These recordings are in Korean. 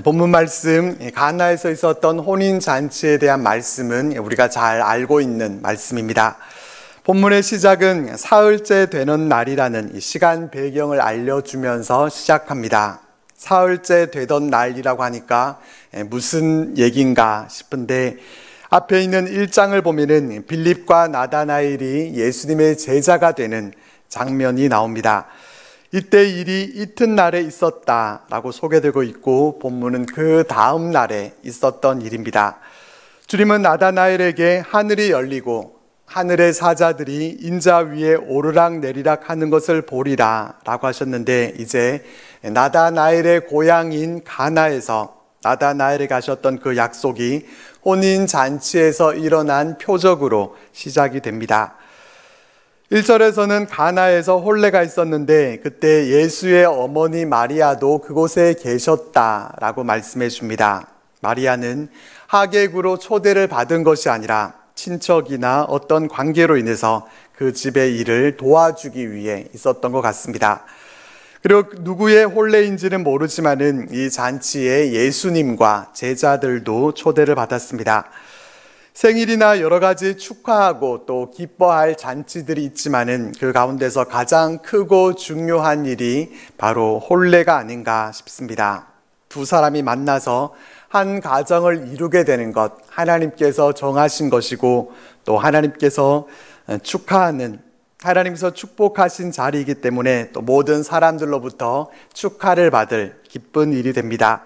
본문 말씀, 가나에서 있었던 혼인잔치에 대한 말씀은 우리가 잘 알고 있는 말씀입니다. 본문의 시작은 사흘째 되는 날이라는 이 시간 배경을 알려주면서 시작합니다. 사흘째 되던 날이라고 하니까 무슨 얘기인가 싶은데, 앞에 있는 1장을 보면은 빌립과 나다나엘이 예수님의 제자가 되는 장면이 나옵니다. 이때 일이 이튿날에 있었다라고 소개되고 있고, 본문은 그 다음 날에 있었던 일입니다. 주님은 나다나엘에게 하늘이 열리고 하늘의 사자들이 인자 위에 오르락 내리락 하는 것을 보리라 라고 하셨는데, 이제 나다나엘의 고향인 가나에서 나다나엘이 가셨던 그 약속이 혼인잔치에서 일어난 표적으로 시작이 됩니다. 1절에서는 가나에서 혼례가 있었는데 그때 예수의 어머니 마리아도 그곳에 계셨다라고 말씀해 줍니다. 마리아는 하객으로 초대를 받은 것이 아니라 친척이나 어떤 관계로 인해서 그 집의 일을 도와주기 위해 있었던 것 같습니다. 그리고 누구의 혼례인지는 모르지만은 이 잔치에 예수님과 제자들도 초대를 받았습니다. 생일이나 여러 가지 축하하고 또 기뻐할 잔치들이 있지만은 그 가운데서 가장 크고 중요한 일이 바로 혼례가 아닌가 싶습니다. 두 사람이 만나서 한 가정을 이루게 되는 것, 하나님께서 정하신 것이고 또 하나님께서 축하하는, 하나님께서 축복하신 자리이기 때문에 또 모든 사람들로부터 축하를 받을 기쁜 일이 됩니다.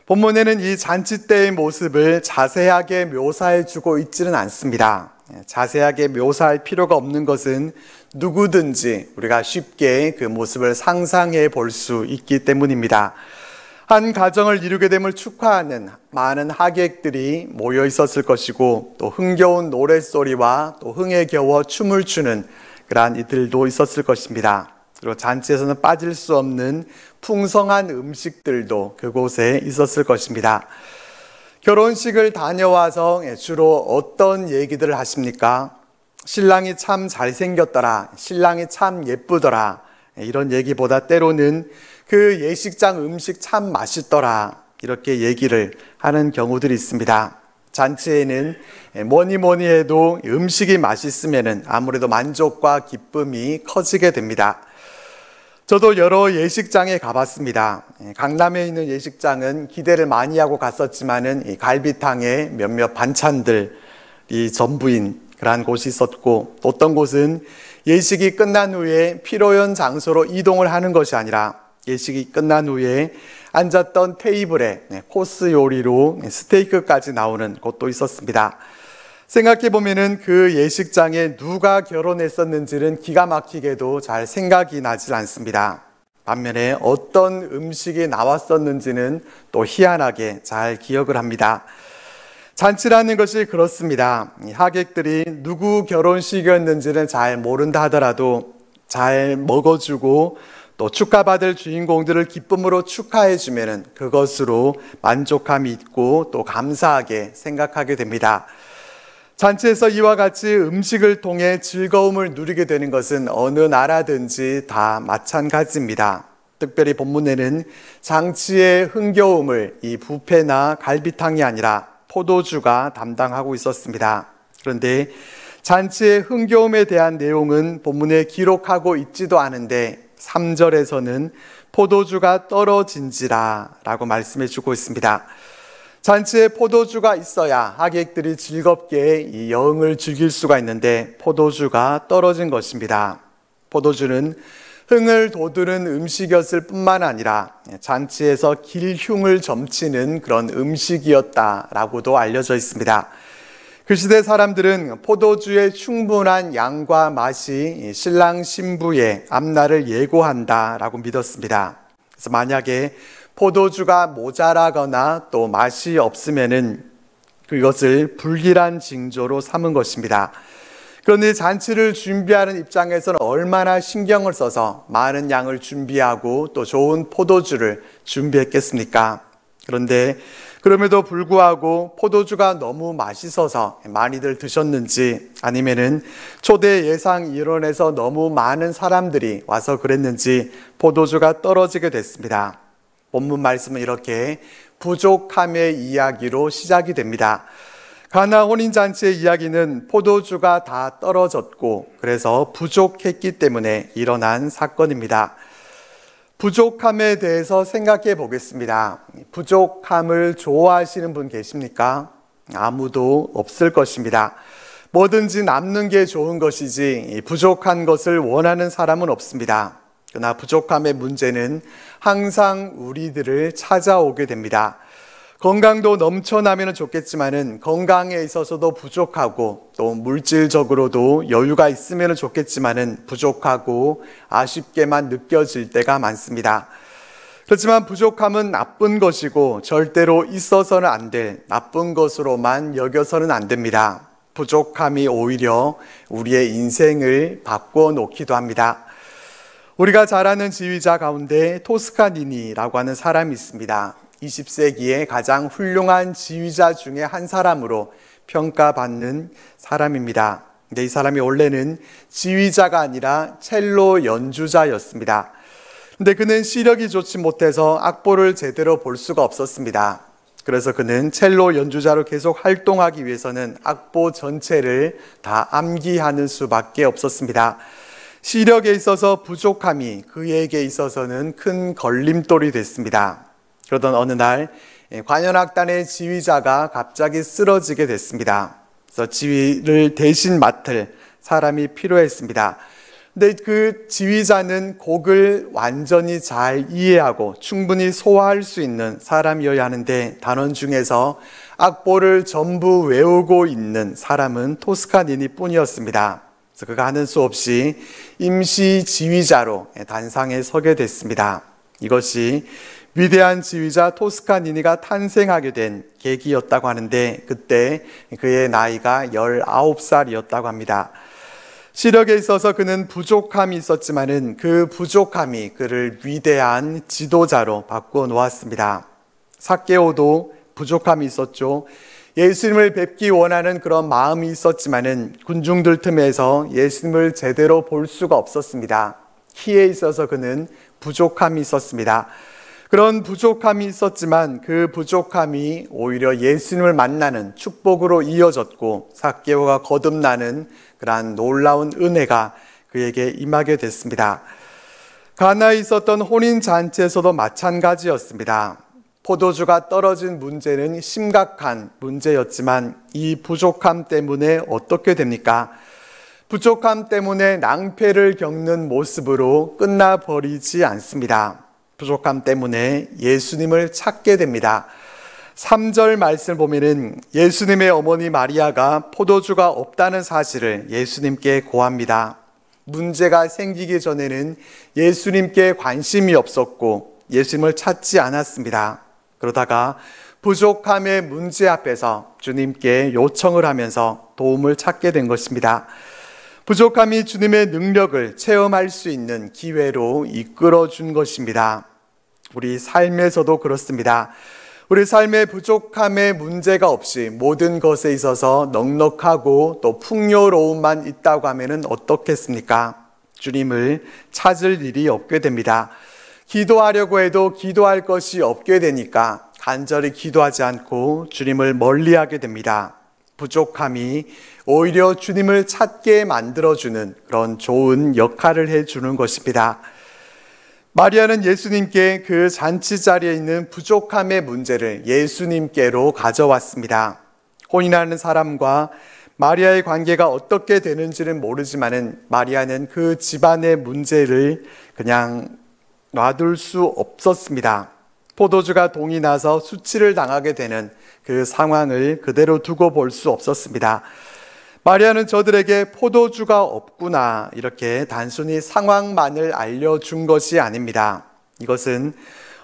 본문에는 이 잔치 때의 모습을 자세하게 묘사해 주고 있지는 않습니다. 자세하게 묘사할 필요가 없는 것은 누구든지 우리가 쉽게 그 모습을 상상해 볼 수 있기 때문입니다. 한 가정을 이루게 됨을 축하하는 많은 하객들이 모여 있었을 것이고, 또 흥겨운 노랫소리와 또 흥에 겨워 춤을 추는 그러한 이들도 있었을 것입니다. 그리고 잔치에서는 빠질 수 없는 풍성한 음식들도 그곳에 있었을 것입니다. 결혼식을 다녀와서 주로 어떤 얘기들을 하십니까? 신랑이 참 잘생겼더라, 신랑이 참 예쁘더라, 이런 얘기보다 때로는 그 예식장 음식 참 맛있더라, 이렇게 얘기를 하는 경우들이 있습니다. 잔치에는 뭐니 해도 음식이 맛있으면 아무래도 만족과 기쁨이 커지게 됩니다. 저도 여러 예식장에 가봤습니다. 강남에 있는 예식장은 기대를 많이 하고 갔었지만은 이 갈비탕에 몇몇 반찬들이 전부인 그러한 곳이 있었고, 어떤 곳은 예식이 끝난 후에 피로연 장소로 이동을 하는 것이 아니라 예식이 끝난 후에 앉았던 테이블에 코스 요리로 스테이크까지 나오는 곳도 있었습니다. 생각해보면은 그 예식장에 누가 결혼했었는지는 기가 막히게도 잘 생각이 나질 않습니다. 반면에 어떤 음식이 나왔었는지는 또 희한하게 잘 기억을 합니다. 잔치라는 것이 그렇습니다. 하객들이 누구 결혼식이었는지는 잘 모른다 하더라도 잘 먹어주고 또 축하받을 주인공들을 기쁨으로 축하해주면 그것으로 만족감이 있고 또 감사하게 생각하게 됩니다. 잔치에서 이와 같이 음식을 통해 즐거움을 누리게 되는 것은 어느 나라든지 다 마찬가지입니다. 특별히 본문에는 잔치의 흥겨움을 이 뷔페나 갈비탕이 아니라 포도주가 담당하고 있었습니다. 그런데 잔치의 흥겨움에 대한 내용은 본문에 기록하고 있지도 않은데 3절에서는 포도주가 떨어진지라 라고 말씀해 주고 있습니다. 잔치에 포도주가 있어야 하객들이 즐겁게 이 여흥을 즐길 수가 있는데 포도주가 떨어진 것입니다. 포도주는 흥을 돋우는 음식이었을 뿐만 아니라 잔치에서 길흉을 점치는 그런 음식이었다라고도 알려져 있습니다. 그 시대 사람들은 포도주의 충분한 양과 맛이 신랑 신부의 앞날을 예고한다라고 믿었습니다. 그래서 만약에 포도주가 모자라거나 또 맛이 없으면은 그것을 불길한 징조로 삼은 것입니다. 그런데 잔치를 준비하는 입장에서는 얼마나 신경을 써서 많은 양을 준비하고 또 좋은 포도주를 준비했겠습니까? 그런데 그럼에도 불구하고 포도주가 너무 맛있어서 많이들 드셨는지, 아니면은 초대 예상 일원에서 너무 많은 사람들이 와서 그랬는지 포도주가 떨어지게 됐습니다. 본문 말씀은 이렇게 부족함의 이야기로 시작이 됩니다. 가나 혼인잔치의 이야기는 포도주가 다 떨어졌고 그래서 부족했기 때문에 일어난 사건입니다. 부족함에 대해서 생각해 보겠습니다. 부족함을 좋아하시는 분 계십니까? 아무도 없을 것입니다. 뭐든지 남는 게 좋은 것이지 부족한 것을 원하는 사람은 없습니다. 그러나 부족함의 문제는 항상 우리들을 찾아오게 됩니다. 건강도 넘쳐나면 좋겠지만은 건강에 있어서도 부족하고 또 물질적으로도 여유가 있으면 좋겠지만은 부족하고 아쉽게만 느껴질 때가 많습니다. 그렇지만 부족함은 나쁜 것이고 절대로 있어서는 안 될 나쁜 것으로만 여겨서는 안 됩니다. 부족함이 오히려 우리의 인생을 바꿔 놓기도 합니다. 우리가 잘 아는 지휘자 가운데 토스카니니라고 하는 사람이 있습니다. 20세기의 가장 훌륭한 지휘자 중에 한 사람으로 평가받는 사람입니다. 근데 이 사람이 원래는 지휘자가 아니라 첼로 연주자였습니다. 근데 그는 시력이 좋지 못해서 악보를 제대로 볼 수가 없었습니다. 그래서 그는 첼로 연주자로 계속 활동하기 위해서는 악보 전체를 다 암기하는 수밖에 없었습니다. 시력에 있어서 부족함이 그에게 있어서는 큰 걸림돌이 됐습니다. 그러던 어느 날 관현악단의 지휘자가 갑자기 쓰러지게 됐습니다. 그래서 지휘를 대신 맡을 사람이 필요했습니다. 근데 그 지휘자는 곡을 완전히 잘 이해하고 충분히 소화할 수 있는 사람이어야 하는데 단원 중에서 악보를 전부 외우고 있는 사람은 토스카니니 뿐이었습니다. 그래서 그가 하는 수 없이 임시 지휘자로 단상에 서게 됐습니다. 이것이 위대한 지휘자 토스카니니가 탄생하게 된 계기였다고 하는데 그때 그의 나이가 19살이었다고 합니다. 시력에 있어서 그는 부족함이 있었지만은 그 부족함이 그를 위대한 지도자로 바꾸어 놓았습니다. 삭개오도 부족함이 있었죠. 예수님을 뵙기 원하는 그런 마음이 있었지만은 군중들 틈에서 예수님을 제대로 볼 수가 없었습니다. 키에 있어서 그는 부족함이 있었습니다. 그런 부족함이 있었지만 그 부족함이 오히려 예수님을 만나는 축복으로 이어졌고 삭개오가 거듭나는 그러한 놀라운 은혜가 그에게 임하게 됐습니다. 가나에 있었던 혼인잔치에서도 마찬가지였습니다. 포도주가 떨어진 문제는 심각한 문제였지만 이 부족함 때문에 어떻게 됩니까? 부족함 때문에 낭패를 겪는 모습으로 끝나버리지 않습니다. 부족함 때문에 예수님을 찾게 됩니다. 3절 말씀을 보면은 예수님의 어머니 마리아가 포도주가 없다는 사실을 예수님께 고합니다. 문제가 생기기 전에는 예수님께 관심이 없었고 예수님을 찾지 않았습니다. 그러다가 부족함의 문제 앞에서 주님께 요청을 하면서 도움을 찾게 된 것입니다. 부족함이 주님의 능력을 체험할 수 있는 기회로 이끌어 준 것입니다. 우리 삶에서도 그렇습니다. 우리 삶의 부족함의 문제가 없이 모든 것에 있어서 넉넉하고 또 풍요로움만 있다고 하면 어떻겠습니까? 주님을 찾을 일이 없게 됩니다. 기도하려고 해도 기도할 것이 없게 되니까 간절히 기도하지 않고 주님을 멀리하게 됩니다. 부족함이 오히려 주님을 찾게 만들어주는 그런 좋은 역할을 해주는 것입니다. 마리아는 예수님께 그 잔치 자리에 있는 부족함의 문제를 예수님께로 가져왔습니다. 혼인하는 사람과 마리아의 관계가 어떻게 되는지는 모르지만은 마리아는 그 집안의 문제를 그냥 놔둘 수 없었습니다. 포도주가 동이 나서 수치를 당하게 되는 그 상황을 그대로 두고 볼 수 없었습니다. 마리아는 저들에게 포도주가 없구나 이렇게 단순히 상황만을 알려준 것이 아닙니다. 이것은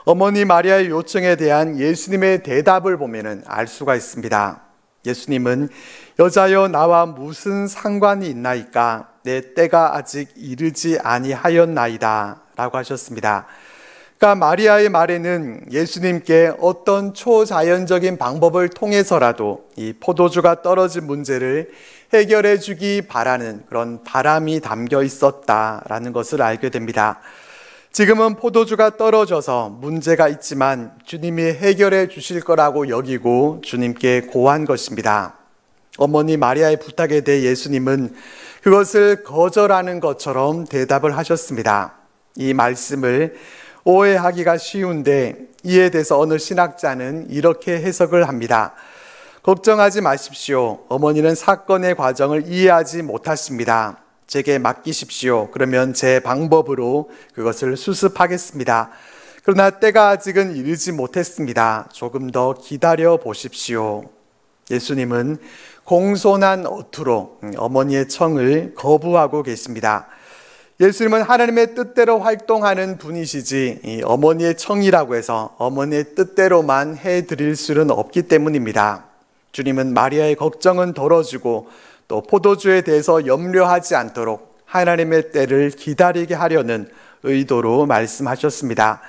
어머니 마리아의 요청에 대한 예수님의 대답을 보면 알 수가 있습니다. 예수님은 여자여 나와 무슨 상관이 있나이까 내 때가 아직 이르지 아니하였나이다 라고 하셨습니다. 그러니까 마리아의 말에는 예수님께 어떤 초자연적인 방법을 통해서라도 이 포도주가 떨어진 문제를 해결해 주기 바라는 그런 바람이 담겨 있었다라는 것을 알게 됩니다. 지금은 포도주가 떨어져서 문제가 있지만 주님이 해결해 주실 거라고 여기고 주님께 고한 것입니다. 어머니 마리아의 부탁에 대해 예수님은 그것을 거절하는 것처럼 대답을 하셨습니다. 이 말씀을 오해하기가 쉬운데 이에 대해서 어느 신학자는 이렇게 해석을 합니다. 걱정하지 마십시오. 어머니는 사건의 과정을 이해하지 못하십니다. 제게 맡기십시오. 그러면 제 방법으로 그것을 수습하겠습니다. 그러나 때가 아직은 이르지 못했습니다. 조금 더 기다려 보십시오. 예수님은 공손한 어투로 어머니의 청을 거부하고 계십니다. 예수님은 하나님의 뜻대로 활동하는 분이시지 이 어머니의 청이라고 해서 어머니의 뜻대로만 해드릴 수는 없기 때문입니다. 주님은 마리아의 걱정은 덜어주고 또 포도주에 대해서 염려하지 않도록 하나님의 때를 기다리게 하려는 의도로 말씀하셨습니다.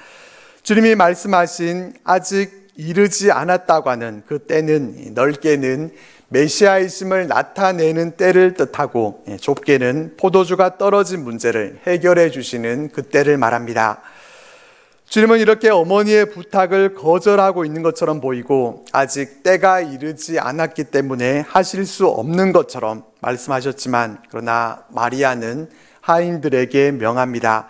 주님이 말씀하신 아직 이르지 않았다고 하는 그 때는 넓게는 메시아이심을 나타내는 때를 뜻하고 좁게는 포도주가 떨어진 문제를 해결해 주시는 그 때를 말합니다. 주님은 이렇게 어머니의 부탁을 거절하고 있는 것처럼 보이고 아직 때가 이르지 않았기 때문에 하실 수 없는 것처럼 말씀하셨지만 그러나 마리아는 하인들에게 명합니다.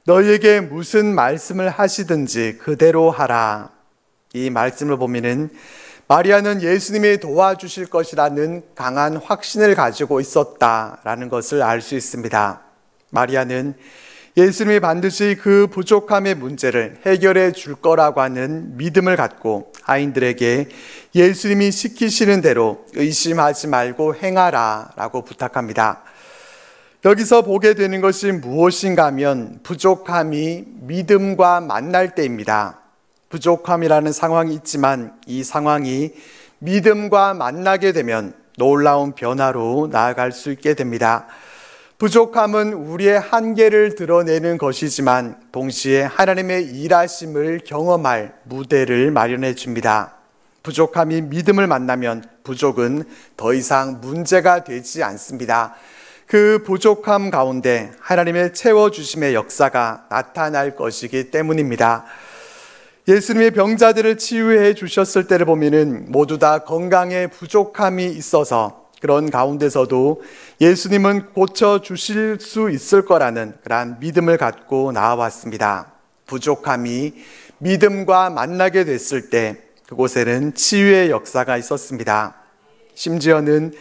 너희에게 무슨 말씀을 하시든지 그대로 하라. 이 말씀을 보면은 마리아는 예수님이 도와주실 것이라는 강한 확신을 가지고 있었다라는 것을 알 수 있습니다. 마리아는 예수님이 반드시 그 부족함의 문제를 해결해 줄 거라고 하는 믿음을 갖고 하인들에게 예수님이 시키시는 대로 의심하지 말고 행하라 라고 부탁합니다. 여기서 보게 되는 것이 무엇인가 하면 부족함이 믿음과 만날 때입니다. 부족함이라는 상황이 있지만 이 상황이 믿음과 만나게 되면 놀라운 변화로 나아갈 수 있게 됩니다. 부족함은 우리의 한계를 드러내는 것이지만 동시에 하나님의 일하심을 경험할 무대를 마련해 줍니다. 부족함이 믿음을 만나면 부족은 더 이상 문제가 되지 않습니다. 그 부족함 가운데 하나님의 채워주심의 역사가 나타날 것이기 때문입니다. 예수님이 병자들을 치유해 주셨을 때를 보면은 모두 다 건강에 부족함이 있어서 그런 가운데서도 예수님은 고쳐주실 수 있을 거라는 그러한 믿음을 갖고 나아왔습니다. 부족함이 믿음과 만나게 됐을 때 그곳에는 치유의 역사가 있었습니다. 심지어는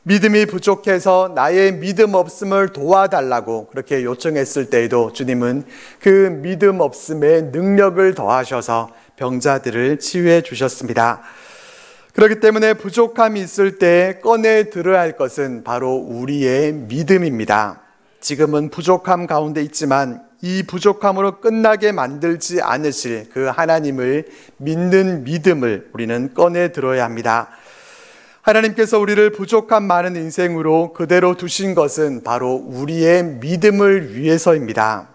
믿음이 부족해서 나의 믿음 없음을 도와달라고 그렇게 요청했을 때에도 주님은 그 믿음 없음에 능력을 더하셔서 병자들을 치유해 주셨습니다. 그렇기 때문에 부족함이 있을 때 꺼내 들어야 할 것은 바로 우리의 믿음입니다. 지금은 부족함 가운데 있지만 이 부족함으로 끝나게 만들지 않으실 그 하나님을 믿는 믿음을 우리는 꺼내 들어야 합니다. 하나님께서 우리를 부족함 많은 인생으로 그대로 두신 것은 바로 우리의 믿음을 위해서입니다.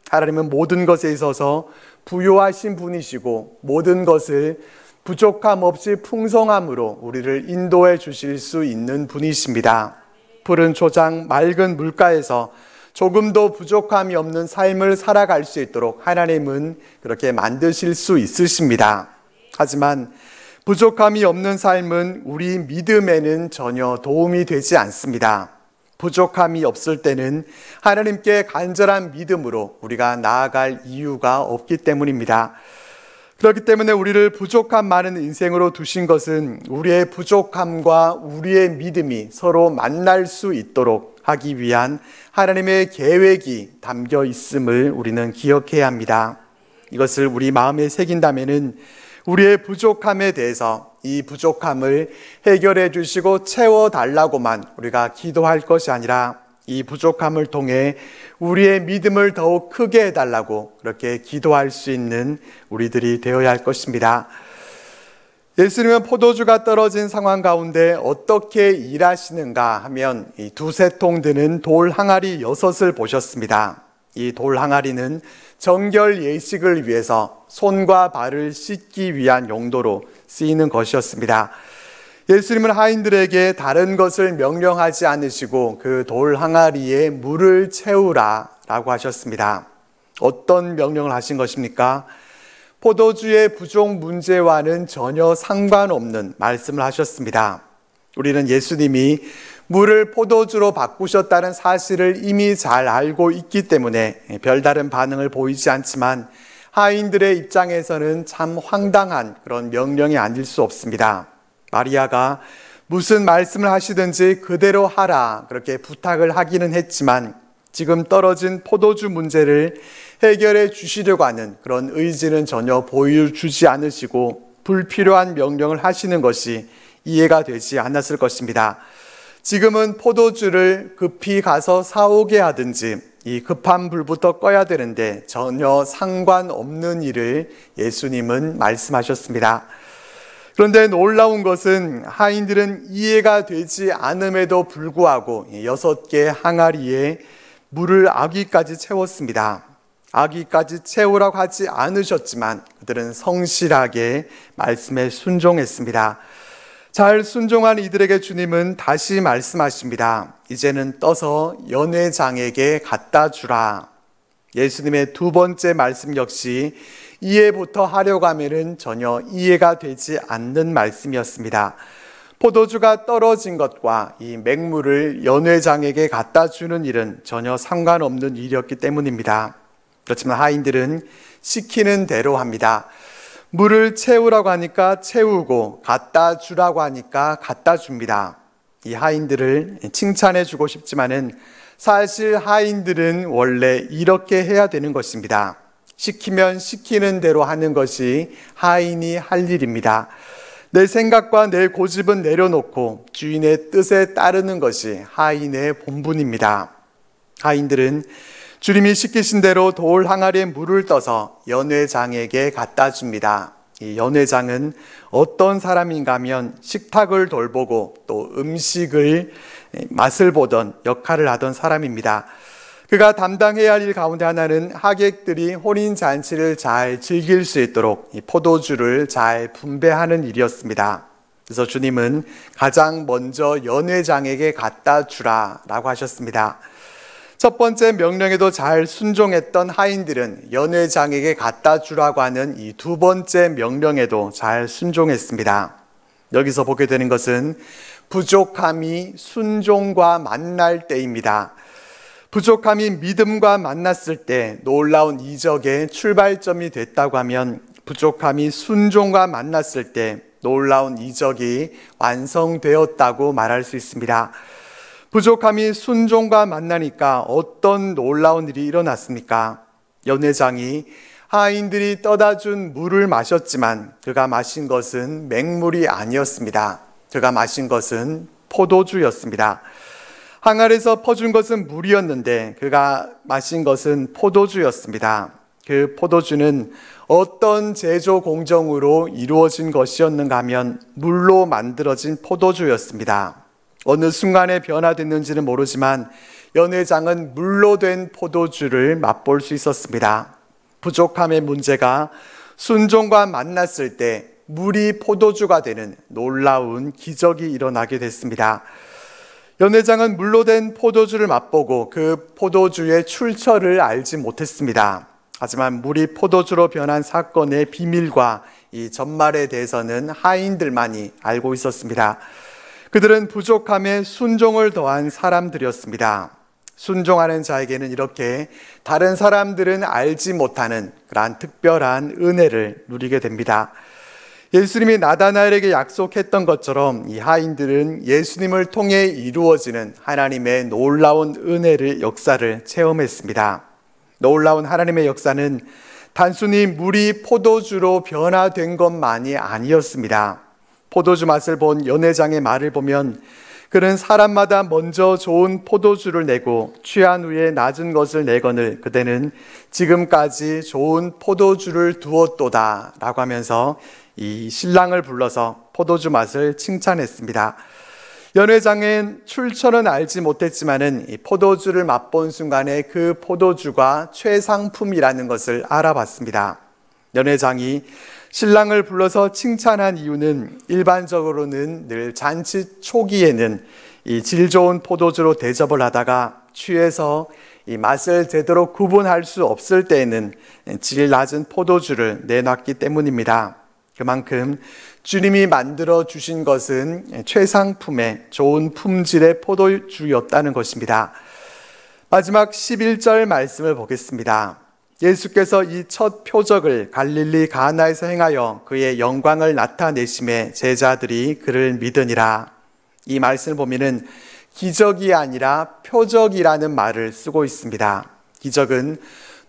하나님은 모든 것에 있어서 부요하신 분이시고 모든 것을 부족함 없이 풍성함으로 우리를 인도해 주실 수 있는 분이십니다. 푸른 초장, 맑은 물가에서 조금도 부족함이 없는 삶을 살아갈 수 있도록 하나님은 그렇게 만드실 수 있으십니다. 하지만 부족함이 없는 삶은 우리 믿음에는 전혀 도움이 되지 않습니다. 부족함이 없을 때는 하나님께 간절한 믿음으로 우리가 나아갈 이유가 없기 때문입니다. 그렇기 때문에 우리를 부족함 많은 인생으로 두신 것은 우리의 부족함과 우리의 믿음이 서로 만날 수 있도록 하기 위한 하나님의 계획이 담겨 있음을 우리는 기억해야 합니다. 이것을 우리 마음에 새긴다면은 우리의 부족함에 대해서 이 부족함을 해결해 주시고 채워달라고만 우리가 기도할 것이 아니라 이 부족함을 통해 우리의 믿음을 더욱 크게 해달라고 그렇게 기도할 수 있는 우리들이 되어야 할 것입니다. 예수님은 포도주가 떨어진 상황 가운데 어떻게 일하시는가 하면 이 두세 통 드는 돌 항아리 6을 보셨습니다. 이 돌 항아리는 정결 예식을 위해서 손과 발을 씻기 위한 용도로 쓰이는 것이었습니다. 예수님은 하인들에게 다른 것을 명령하지 않으시고 그 돌 항아리에 물을 채우라 라고 하셨습니다. 어떤 명령을 하신 것입니까? 포도주의 부족 문제와는 전혀 상관없는 말씀을 하셨습니다. 우리는 예수님이 물을 포도주로 바꾸셨다는 사실을 이미 잘 알고 있기 때문에 별다른 반응을 보이지 않지만 하인들의 입장에서는 참 황당한 그런 명령이 아닐 수 없습니다. 마리아가 무슨 말씀을 하시든지 그대로 하라 그렇게 부탁을 하기는 했지만 지금 떨어진 포도주 문제를 해결해 주시려고 하는 그런 의지는 전혀 보여주지 않으시고 불필요한 명령을 하시는 것이 이해가 되지 않았을 것입니다. 지금은 포도주를 급히 가서 사오게 하든지 이 급한 불부터 꺼야 되는데 전혀 상관없는 일을 예수님은 말씀하셨습니다. 그런데 놀라운 것은 하인들은 이해가 되지 않음에도 불구하고 6개 항아리에 물을 아기까지 채웠습니다. 아기까지 채우라고 하지 않으셨지만 그들은 성실하게 말씀에 순종했습니다. 잘 순종한 이들에게 주님은 다시 말씀하십니다. 이제는 떠서 연회장에게 갖다 주라. 예수님의 두 번째 말씀 역시 이해부터 하려고 하면은 전혀 이해가 되지 않는 말씀이었습니다. 포도주가 떨어진 것과 이 맹물을 연회장에게 갖다 주는 일은 전혀 상관없는 일이었기 때문입니다. 그렇지만 하인들은 시키는 대로 합니다. 물을 채우라고 하니까 채우고 갖다 주라고 하니까 갖다 줍니다. 이 하인들을 칭찬해 주고 싶지만은 사실 하인들은 원래 이렇게 해야 되는 것입니다. 시키면 시키는 대로 하는 것이 하인이 할 일입니다. 내 생각과 내 고집은 내려놓고 주인의 뜻에 따르는 것이 하인의 본분입니다. 하인들은 주님이 시키신 대로 돌 항아리에 물을 떠서 연회장에게 갖다 줍니다. 이 연회장은 어떤 사람인가 하면 식탁을 돌보고 또 음식을 맛을 보던 역할을 하던 사람입니다. 그가 담당해야 할 일 가운데 하나는 하객들이 혼인잔치를 잘 즐길 수 있도록 이 포도주를 잘 분배하는 일이었습니다. 그래서 주님은 가장 먼저 연회장에게 갖다 주라 라고 하셨습니다. 첫 번째 명령에도 잘 순종했던 하인들은 연회장에게 갖다 주라고 하는 이 두 번째 명령에도 잘 순종했습니다. 여기서 보게 되는 것은 부족함이 순종과 만날 때입니다. 부족함이 믿음과 만났을 때 놀라운 이적의 출발점이 됐다고 하면 부족함이 순종과 만났을 때 놀라운 이적이 완성되었다고 말할 수 있습니다. 부족함이 순종과 만나니까 어떤 놀라운 일이 일어났습니까? 연회장이 하인들이 떠다 준 물을 마셨지만 그가 마신 것은 맹물이 아니었습니다. 그가 마신 것은 포도주였습니다. 항아리에서 퍼준 것은 물이었는데 그가 마신 것은 포도주였습니다. 그 포도주는 어떤 제조 공정으로 이루어진 것이었는가 하면 물로 만들어진 포도주였습니다. 어느 순간에 변화됐는지는 모르지만 연회장은 물로 된 포도주를 맛볼 수 있었습니다. 부족함의 문제가 순종과 만났을 때 물이 포도주가 되는 놀라운 기적이 일어나게 됐습니다. 연회장은 물로 된 포도주를 맛보고 그 포도주의 출처를 알지 못했습니다. 하지만 물이 포도주로 변한 사건의 비밀과 이 전말에 대해서는 하인들만이 알고 있었습니다. 그들은 부족함에 순종을 더한 사람들이었습니다. 순종하는 자에게는 이렇게 다른 사람들은 알지 못하는 그러한 특별한 은혜를 누리게 됩니다. 예수님이 나다나엘에게 약속했던 것처럼 이 하인들은 예수님을 통해 이루어지는 하나님의 놀라운 은혜를 역사를 체험했습니다. 놀라운 하나님의 역사는 단순히 물이 포도주로 변화된 것만이 아니었습니다. 포도주 맛을 본 연회장의 말을 보면 그는 사람마다 먼저 좋은 포도주를 내고 취한 후에 낮은 것을 내거늘 그대는 지금까지 좋은 포도주를 두었도다 라고 하면서 이 신랑을 불러서 포도주 맛을 칭찬했습니다. 연회장은 출처는 알지 못했지만은 이 포도주를 맛본 순간에 그 포도주가 최상품이라는 것을 알아봤습니다. 연회장이 신랑을 불러서 칭찬한 이유는 일반적으로는 늘 잔치 초기에는 이 질 좋은 포도주로 대접을 하다가 취해서 이 맛을 제대로 구분할 수 없을 때에는 질 낮은 포도주를 내놨기 때문입니다. 그만큼 주님이 만들어 주신 것은 최상품의 좋은 품질의 포도주였다는 것입니다. 마지막 11절 말씀을 보겠습니다. 예수께서 이 첫 표적을 갈릴리 가나에서 행하여 그의 영광을 나타내심에 제자들이 그를 믿으니라. 이 말씀을 보면은 기적이 아니라 표적이라는 말을 쓰고 있습니다. 기적은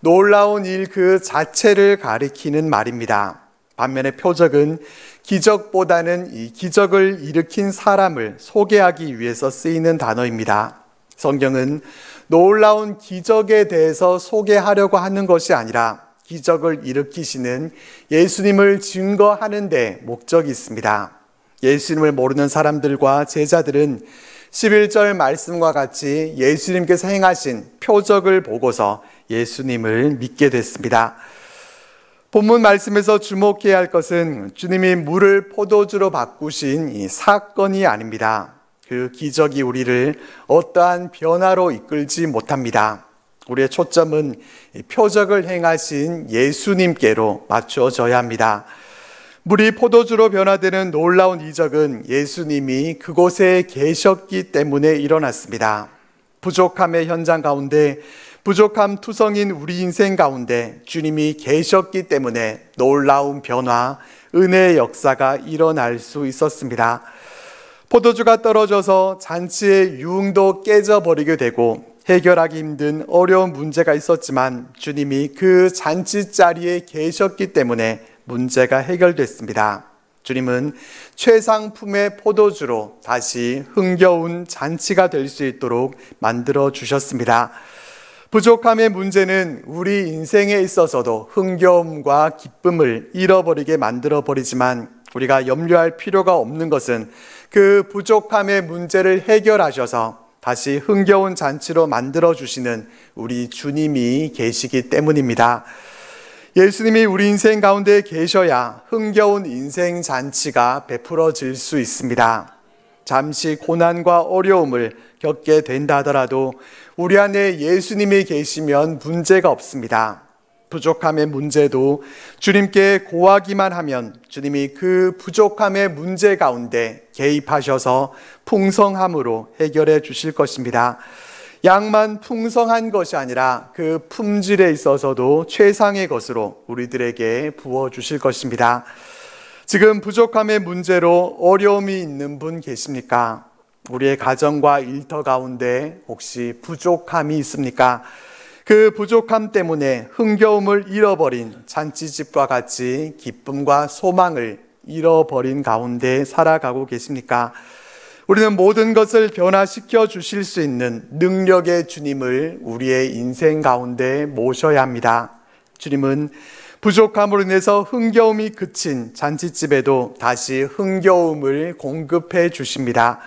놀라운 일 그 자체를 가리키는 말입니다. 반면에 표적은 기적보다는 이 기적을 일으킨 사람을 소개하기 위해서 쓰이는 단어입니다. 성경은 놀라운 기적에 대해서 소개하려고 하는 것이 아니라 기적을 일으키시는 예수님을 증거하는 데 목적이 있습니다. 예수님을 모르는 사람들과 제자들은 11절 말씀과 같이 예수님께서 행하신 표적을 보고서 예수님을 믿게 됐습니다. 본문 말씀에서 주목해야 할 것은 주님이 물을 포도주로 바꾸신 이 사건이 아닙니다. 그 기적이 우리를 어떠한 변화로 이끌지 못합니다. 우리의 초점은 표적을 행하신 예수님께로 맞춰져야 합니다. 물이 포도주로 변화되는 놀라운 이적은 예수님이 그곳에 계셨기 때문에 일어났습니다. 부족함의 현장 가운데, 부족함 투성인 우리 인생 가운데 주님이 계셨기 때문에 놀라운 변화, 은혜의 역사가 일어날 수 있었습니다. 포도주가 떨어져서 잔치의 유흥도 깨져버리게 되고 해결하기 힘든 어려운 문제가 있었지만 주님이 그 잔치 자리에 계셨기 때문에 문제가 해결됐습니다. 주님은 최상품의 포도주로 다시 흥겨운 잔치가 될 수 있도록 만들어 주셨습니다. 부족함의 문제는 우리 인생에 있어서도 흥겨움과 기쁨을 잃어버리게 만들어 버리지만 우리가 염려할 필요가 없는 것은 그 부족함의 문제를 해결하셔서 다시 흥겨운 잔치로 만들어 주시는 우리 주님이 계시기 때문입니다. 예수님이 우리 인생 가운데 계셔야 흥겨운 인생 잔치가 베풀어질 수 있습니다. 잠시 고난과 어려움을 겪게 된다 하더라도 우리 안에 예수님이 계시면 문제가 없습니다. 부족함의 문제도 주님께 고하기만 하면 주님이 그 부족함의 문제 가운데 개입하셔서 풍성함으로 해결해 주실 것입니다. 양만 풍성한 것이 아니라 그 품질에 있어서도 최상의 것으로 우리들에게 부어주실 것입니다. 지금 부족함의 문제로 어려움이 있는 분 계십니까? 우리의 가정과 일터 가운데 혹시 부족함이 있습니까? 그 부족함 때문에 흥겨움을 잃어버린 잔치집과 같이 기쁨과 소망을 잃어버린 가운데 살아가고 계십니까? 우리는 모든 것을 변화시켜 주실 수 있는 능력의 주님을 우리의 인생 가운데 모셔야 합니다. 주님은 부족함으로 인해서 흥겨움이 그친 잔치집에도 다시 흥겨움을 공급해 주십니다.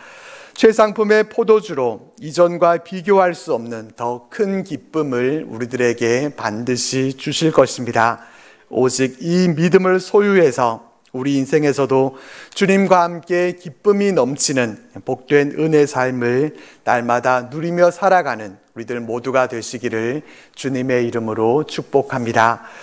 최상품의 포도주로 이전과 비교할 수 없는 더 큰 기쁨을 우리들에게 반드시 주실 것입니다. 오직 이 믿음을 소유해서 우리 인생에서도 주님과 함께 기쁨이 넘치는 복된 은혜의 삶을 날마다 누리며 살아가는 우리들 모두가 되시기를 주님의 이름으로 축복합니다.